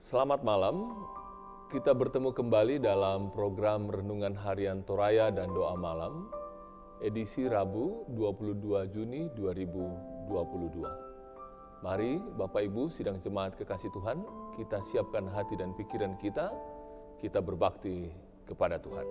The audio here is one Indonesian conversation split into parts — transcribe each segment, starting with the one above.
Selamat malam, kita bertemu kembali dalam program Renungan Harian Toraya dan Doa Malam, edisi Rabu 22 Juni 2022. Mari Bapak Ibu sidang jemaat kekasih Tuhan, kita siapkan hati dan pikiran kita berbakti kepada Tuhan.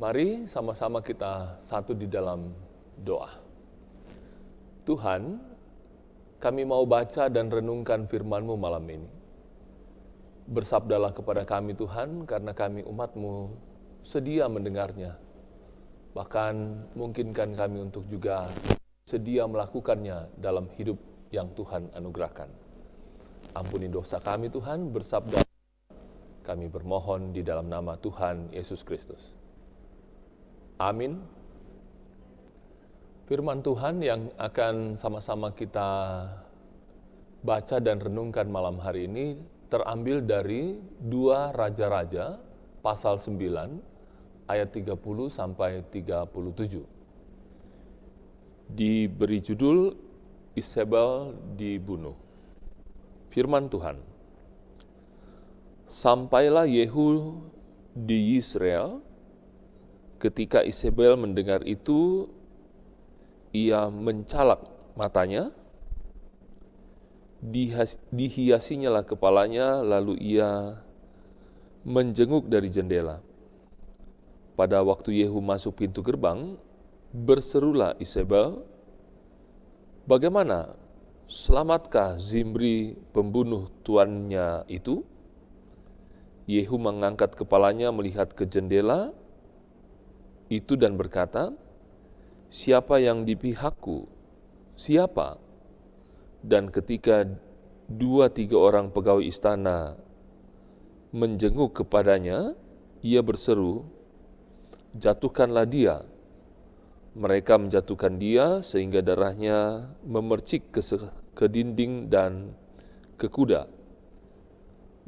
Mari sama-sama kita satu di dalam doa. Tuhan, kami mau baca dan renungkan firman-Mu malam ini. Bersabdalah kepada kami Tuhan, karena kami umat-Mu sedia mendengarnya. Bahkan mungkinkan kami untuk juga sedia melakukannya dalam hidup yang Tuhan anugerahkan. Ampuni dosa kami Tuhan, bersabda kami bermohon di dalam nama Tuhan Yesus Kristus. Amin. Firman Tuhan yang akan sama-sama kita baca dan renungkan malam hari ini terambil dari 2 Raja-Raja pasal 9 ayat 30 sampai 37. Diberi judul Isabel dibunuh. Firman Tuhan. Sampailah Yehu di Yisrael. Ketika Isabel mendengar itu, ia mencalak matanya, dihiasinyalah kepalanya, lalu ia menjenguk dari jendela. Pada waktu Yehu masuk pintu gerbang, berserulah Isabel, "Bagaimana? Selamatkah Zimri pembunuh tuannya itu?" Yehu mengangkat kepalanya melihat ke jendela itu dan berkata, "Siapa yang di pihakku? Siapa?" Dan ketika 2-3 orang pegawai istana menjenguk kepadanya, ia berseru, "Jatuhkanlah dia." Mereka menjatuhkan dia sehingga darahnya memercik ke dinding dan ke kuda.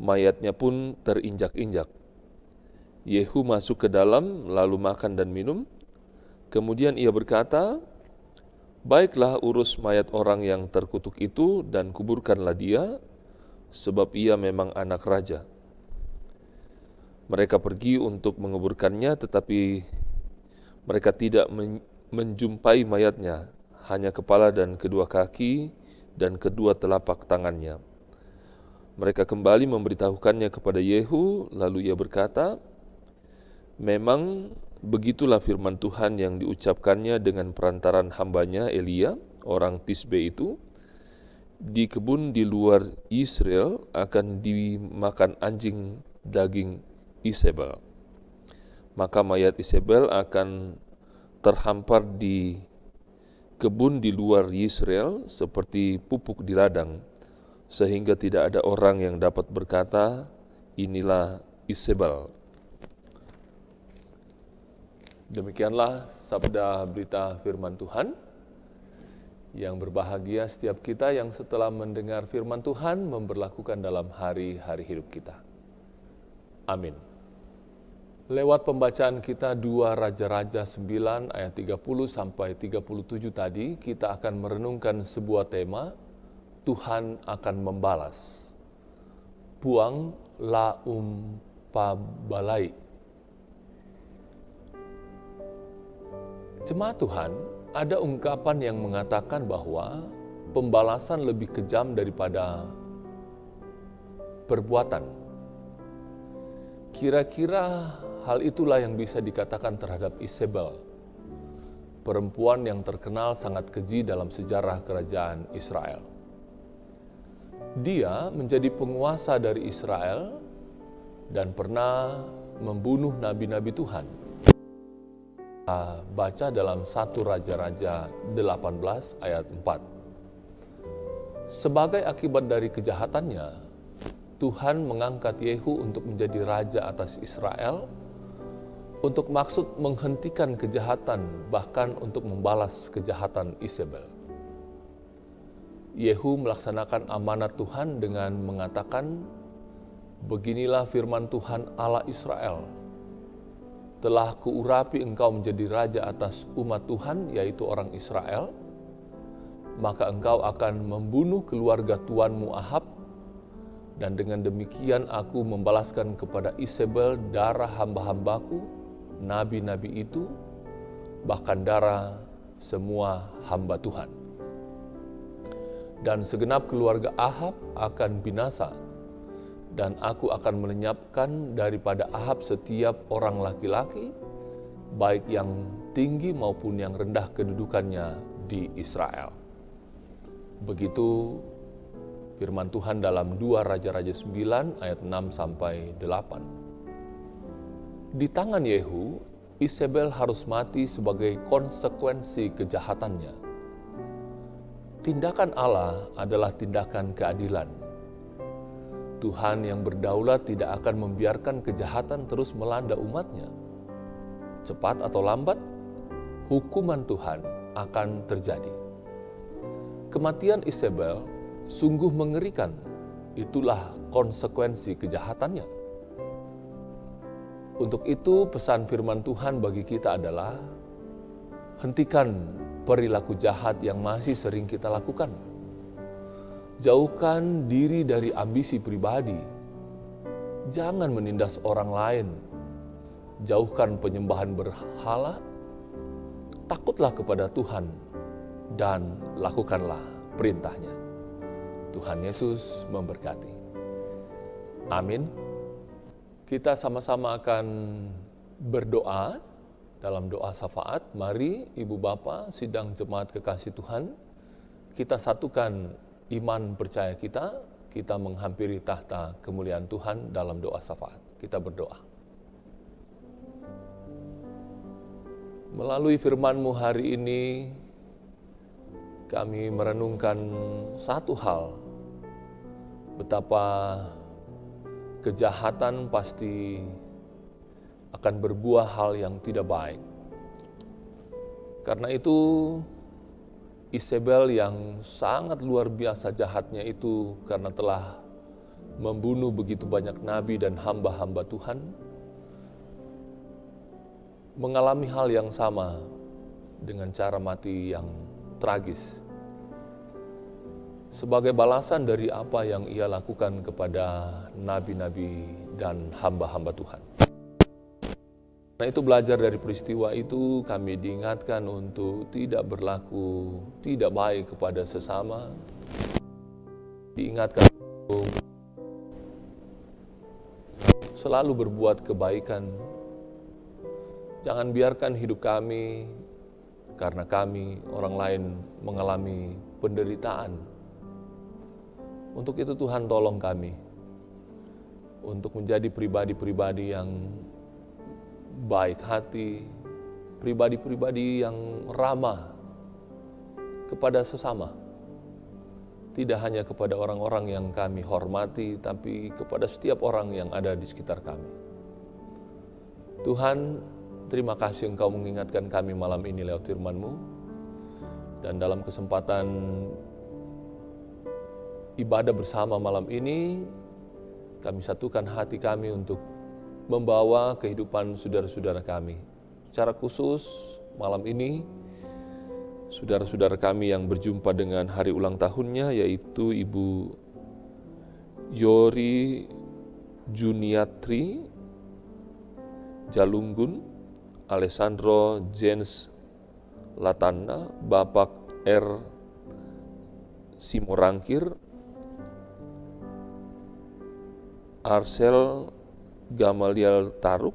Mayatnya pun terinjak-injak. Yehu masuk ke dalam, lalu makan dan minum. Kemudian ia berkata, "Baiklah, urus mayat orang yang terkutuk itu dan kuburkanlah dia, sebab ia memang anak raja." Mereka pergi untuk menguburkannya, tetapi mereka tidak menjumpai mayatnya, hanya kepala dan kedua kaki dan kedua telapak tangannya. Mereka kembali memberitahukannya kepada Yehu, lalu ia berkata, "Memang begitulah firman Tuhan yang diucapkannya dengan perantaran hambanya Elia, orang Tisbe itu. Di kebun di luar Israel akan dimakan anjing daging Isabel. Maka mayat Isabel akan terhampar di kebun di luar Israel seperti pupuk di ladang, sehingga tidak ada orang yang dapat berkata, 'Inilah Isabel.'" Demikianlah sabda berita firman Tuhan. Yang berbahagia setiap kita yang setelah mendengar firman Tuhan memberlakukan dalam hari-hari hidup kita. Amin. Lewat pembacaan kita 2 Raja-Raja 9 ayat 30 sampai 37 tadi, kita akan merenungkan sebuah tema, Tuhan akan membalas. Puang Laumpabalai. Jemaat Tuhan, ada ungkapan yang mengatakan bahwa pembalasan lebih kejam daripada perbuatan. Kira-kira hal itulah yang bisa dikatakan terhadap Isabel, perempuan yang terkenal sangat keji dalam sejarah kerajaan Israel. Dia menjadi penguasa dari Israel dan pernah membunuh nabi-nabi Tuhan. Baca dalam 1 Raja-Raja 18 ayat 4. Sebagai akibat dari kejahatannya, Tuhan mengangkat Yehu untuk menjadi raja atas Israel untuk maksud menghentikan kejahatan, bahkan untuk membalas kejahatan Isabel. Yehu melaksanakan amanat Tuhan dengan mengatakan, "Beginilah firman Tuhan Allah Israel, telah kuurapi engkau menjadi raja atas umat Tuhan, yaitu orang Israel, maka engkau akan membunuh keluarga tuanmu Ahab, dan dengan demikian aku membalaskan kepada Isabel darah hamba-hambaku, nabi-nabi itu, bahkan darah semua hamba Tuhan. Dan segenap keluarga Ahab akan binasa, dan aku akan melenyapkan daripada Ahab setiap orang laki-laki, baik yang tinggi maupun yang rendah kedudukannya di Israel." Begitu firman Tuhan dalam 2 Raja-Raja 9 ayat 6 sampai 8. Di tangan Yehu, Isabel harus mati sebagai konsekuensi kejahatannya. Tindakan Allah adalah tindakan keadilan. Tuhan yang berdaulat tidak akan membiarkan kejahatan terus melanda umatnya. Cepat atau lambat, hukuman Tuhan akan terjadi. Kematian Isabel sungguh mengerikan, itulah konsekuensi kejahatannya. Untuk itu pesan firman Tuhan bagi kita adalah, hentikan perilaku jahat yang masih sering kita lakukan. Jauhkan diri dari ambisi pribadi. Jangan menindas orang lain. Jauhkan penyembahan berhala. Takutlah kepada Tuhan dan lakukanlah perintahnya. Tuhan Yesus memberkati. Amin. Kita sama-sama akan berdoa dalam doa syafaat. Mari Ibu Bapa, sidang jemaat kekasih Tuhan, kita satukan iman percaya kita menghampiri tahta kemuliaan Tuhan dalam doa syafaat. Kita berdoa. Melalui firman-Mu hari ini, kami merenungkan satu hal, betapa kejahatan pasti akan berbuah hal yang tidak baik. Karena itu, Isabel yang sangat luar biasa jahatnya itu karena telah membunuh begitu banyak nabi dan hamba-hamba Tuhan, mengalami hal yang sama dengan cara mati yang tragis. Sebagai balasan dari apa yang ia lakukan kepada nabi-nabi dan hamba-hamba Tuhan. Karena itu belajar dari peristiwa itu, kami diingatkan untuk tidak berlaku tidak baik kepada sesama. Diingatkan untuk selalu berbuat kebaikan. Jangan biarkan hidup kami, karena kami, orang lain mengalami penderitaan. Untuk itu Tuhan tolong kami untuk menjadi pribadi-pribadi yang baik hati, pribadi-pribadi yang ramah kepada sesama. Tidak hanya kepada orang-orang yang kami hormati, tapi kepada setiap orang yang ada di sekitar kami. Tuhan, terima kasih Engkau mengingatkan kami malam ini lewat firman-Mu. Dan dalam kesempatan ibadah bersama malam ini, kami satukan hati kami untuk membawa kehidupan saudara-saudara kami. Secara khusus malam ini, saudara-saudara kami yang berjumpa dengan hari ulang tahunnya, yaitu Ibu Yori Juniatri Jalunggun, Alessandro Jens Latanda, Bapak R. Simorangkir, Arsel Gamaliel Taruk,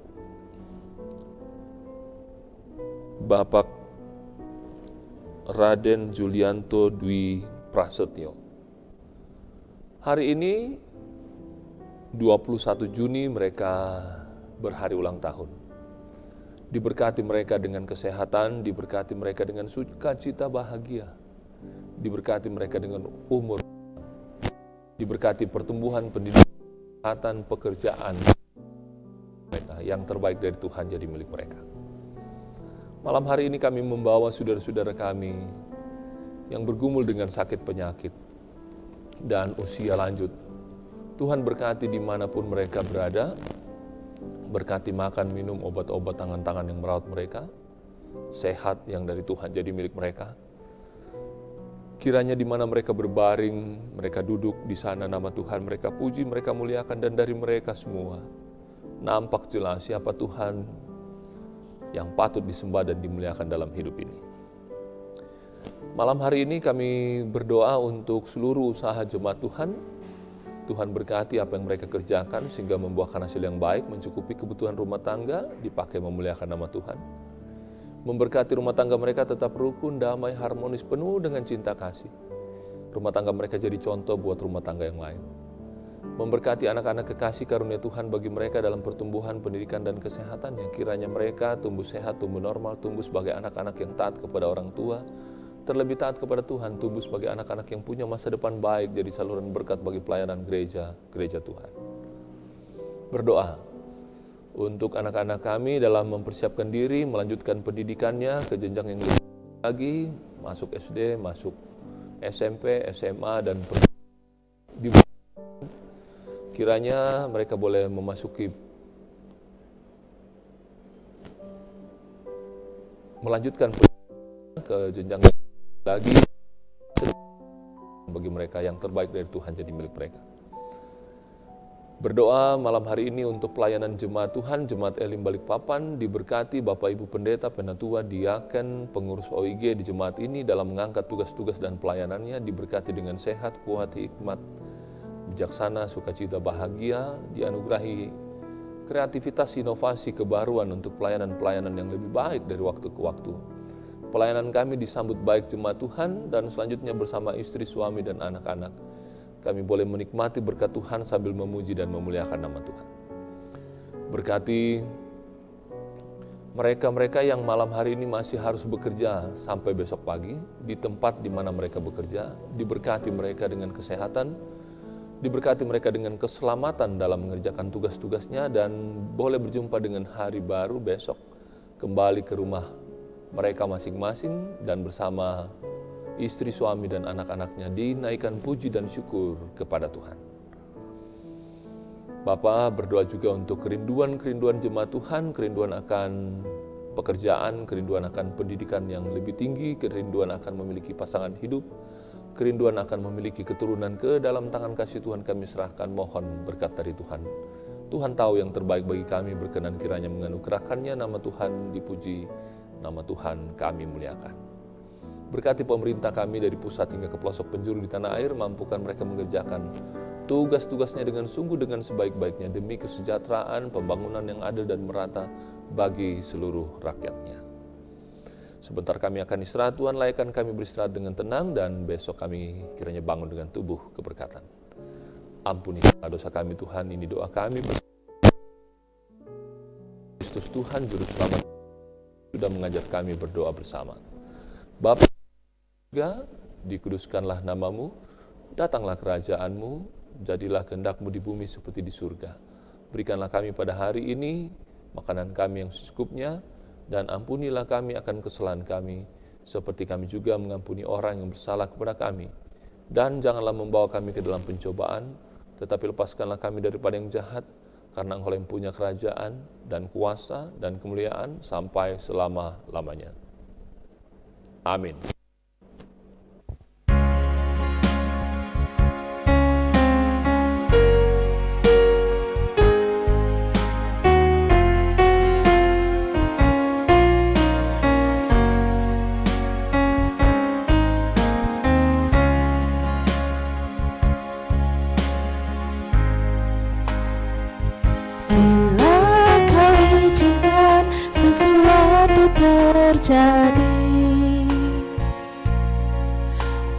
Bapak Raden Julianto Dwi Prasetyo. Hari ini 21 Juni mereka berhari ulang tahun. Diberkati mereka dengan kesehatan, diberkati mereka dengan sukacita bahagia, diberkati mereka dengan umur, diberkati pertumbuhan pendidikan, pekerjaan mereka, yang terbaik dari Tuhan jadi milik mereka. Malam hari ini kami membawa saudara-saudara kami yang bergumul dengan sakit penyakit dan usia lanjut. Tuhan berkati dimanapun mereka berada, berkati makan, minum, obat-obat, tangan-tangan yang merawat mereka, sehat yang dari Tuhan jadi milik mereka. Kiranya di mana mereka berbaring, mereka duduk di sana, nama Tuhan mereka puji, mereka muliakan, dan dari mereka semua nampak jelas siapa Tuhan yang patut disembah dan dimuliakan dalam hidup ini. Malam hari ini kami berdoa untuk seluruh usaha jemaat Tuhan. Tuhan berkati apa yang mereka kerjakan sehingga membuahkan hasil yang baik, mencukupi kebutuhan rumah tangga, dipakai memuliakan nama Tuhan. Memberkati rumah tangga mereka tetap rukun, damai, harmonis, penuh dengan cinta kasih. Rumah tangga mereka jadi contoh buat rumah tangga yang lain. Memberkati anak-anak kekasih karunia Tuhan bagi mereka dalam pertumbuhan, pendidikan, dan kesehatan, yang kiranya mereka tumbuh sehat, tumbuh normal, tumbuh sebagai anak-anak yang taat kepada orang tua, terlebih taat kepada Tuhan, tumbuh sebagai anak-anak yang punya masa depan baik, jadi saluran berkat bagi pelayanan gereja Tuhan. Berdoa untuk anak-anak kami dalam mempersiapkan diri, melanjutkan pendidikannya ke jenjang yang lebih lagi, masuk SD, masuk SMP, SMA, dan kiranya mereka boleh memasuki, melanjutkan ke jenjang lagi bagi mereka, yang terbaik dari Tuhan jadi milik mereka. Berdoa malam hari ini untuk pelayanan jemaat Tuhan, Jemaat Elim Balikpapan, diberkati Bapak Ibu Pendeta, Penatua, Diaken, pengurus OIG di jemaat ini dalam mengangkat tugas-tugas dan pelayanannya, diberkati dengan sehat, kuat, hikmat, bijaksana, sukacita, bahagia, dianugerahi kreativitas, inovasi, kebaruan untuk pelayanan-pelayanan yang lebih baik dari waktu ke waktu. Pelayanan kami disambut baik jemaat Tuhan, dan selanjutnya bersama istri, suami, dan anak-anak kami boleh menikmati berkat Tuhan sambil memuji dan memuliakan nama Tuhan. Berkati mereka-mereka yang malam hari ini masih harus bekerja sampai besok pagi di tempat di mana mereka bekerja. Diberkati mereka dengan kesehatan, diberkati mereka dengan keselamatan dalam mengerjakan tugas-tugasnya, dan boleh berjumpa dengan hari baru besok kembali ke rumah mereka masing-masing dan bersama istri, suami, dan anak-anaknya dinaikkan puji dan syukur kepada Tuhan. Bapa berdoa juga untuk kerinduan-kerinduan jemaat Tuhan, kerinduan akan pekerjaan, kerinduan akan pendidikan yang lebih tinggi, kerinduan akan memiliki pasangan hidup, kerinduan akan memiliki keturunan. Ke dalam tangan kasih Tuhan kami serahkan, mohon berkat dari Tuhan. Tuhan tahu yang terbaik bagi kami, berkenan kiranya menganugerahkannya. Nama Tuhan dipuji, nama Tuhan kami muliakan. Berkati pemerintah kami dari pusat hingga ke pelosok penjuru di tanah air, mampukan mereka mengerjakan tugas-tugasnya dengan sungguh, dengan sebaik-baiknya, demi kesejahteraan, pembangunan yang adil dan merata bagi seluruh rakyatnya. Sebentar kami akan istirahat, Tuhan layakkan kami beristirahat dengan tenang, dan besok kami kiranya bangun dengan tubuh keberkatan. Ampuni dosa kami Tuhan, ini doa kami bersama Kristus Tuhan Juru Selamat sudah mengajar kami berdoa bersama. Bapa juga, dikuduskanlah namamu, datanglah kerajaanmu, jadilah kehendak-mu di bumi seperti di surga. Berikanlah kami pada hari ini makanan kami yang secukupnya, dan ampunilah kami akan kesalahan kami, seperti kami juga mengampuni orang yang bersalah kepada kami. Dan janganlah membawa kami ke dalam pencobaan, tetapi lepaskanlah kami daripada yang jahat, karena Engkau yang punya kerajaan dan kuasa dan kemuliaan sampai selama-lamanya. Amin. Terjadi,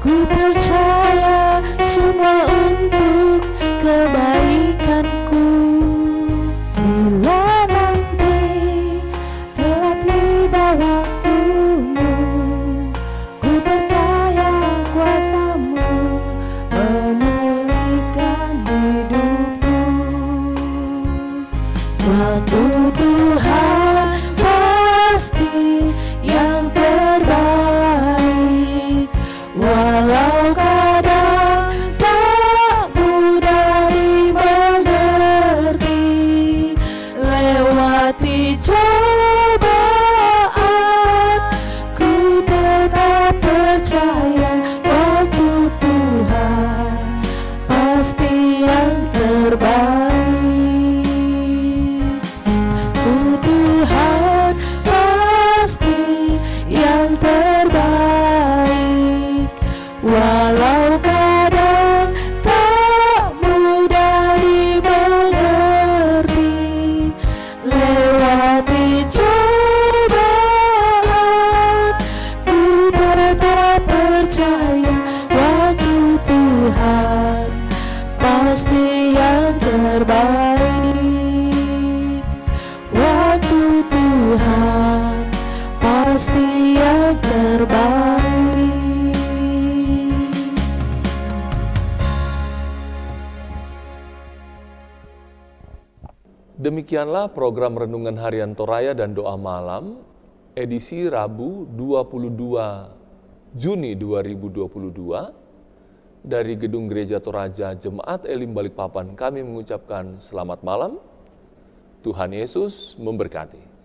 ku percaya semua untuk kebaikanku. Bila nanti telah tiba waktumu, ku percaya kuasa-Mu memulihkan hidupku. Waktu Tuhan pasti yang terbaik, walau kadang tak mudah dimengerti. Lewati cobaan, ku tetap percaya waktu Tuhan pasti yang terbaik. Tuhan pasti yang terbaik, walau kadang tak mudah dimengerti. Lewati cobaan, ku tetap percaya waktu Tuhan pasti yang terbaik. Waktu Tuhan pasti yang terbaik. Demikianlah program Renungan Harian Toraya dan Doa Malam, edisi Rabu 22 Juni 2022. Dari Gedung Gereja Toraja Jemaat Elim Balikpapan kami mengucapkan selamat malam. Tuhan Yesus memberkati.